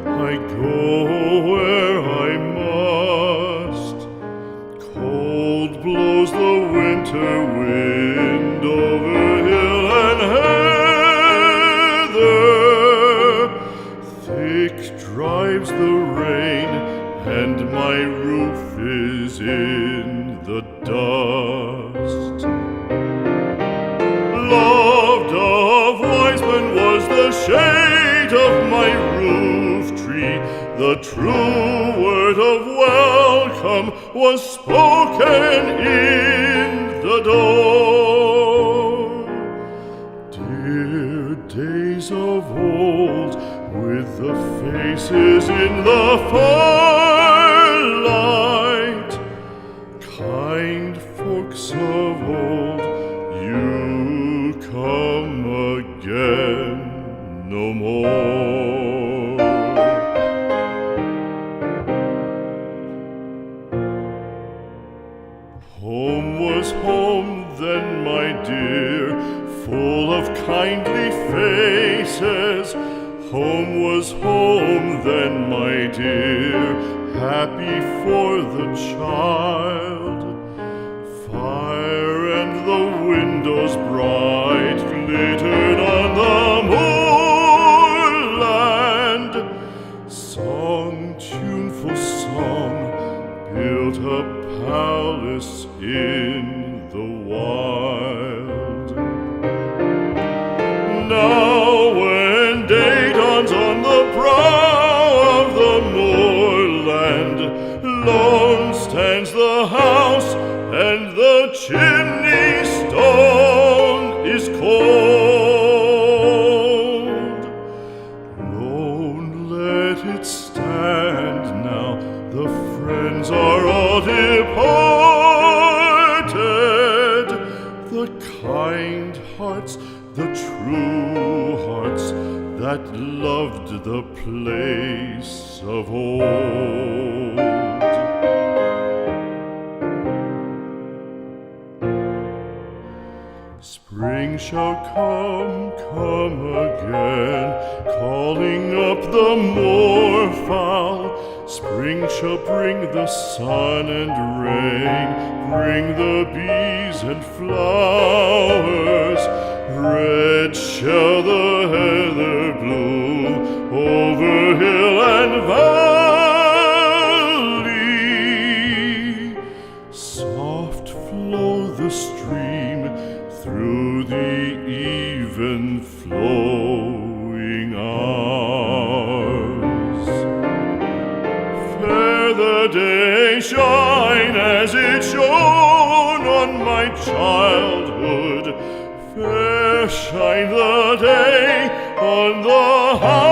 I go where I must. Cold blows the winter wind over hill and heather. Thick drives the rain, and my roof is in the dust. Loved of wise men was the shade of my roof tree. The true word of welcome was spoken in the door. Dear days of old, with the faces in the firelight, kind folks of old, you come again no more. Home was home then, my dear, full of kindly faces. Home was home then, my dear, happy for the child. Fire and the windows bright glittered on the moorland. Song, tuneful song, built a palace in the wild. Now when day dawns on the brow of the moorland, lone stands the house, and the chimney stone is cold. Lone, let it stand now, the friends are all departed. The kind hearts, the true hearts, that loved the place of old. Spring shall come again, calling up the moorfowl. Spring shall bring the sun and rain, bring the bees and flowers. Red shall the heather bloom over hill and valley. Soft flow the stream through the even flowing hours. Fair the day shine as it shone on my childhood. Fair shine the day on the house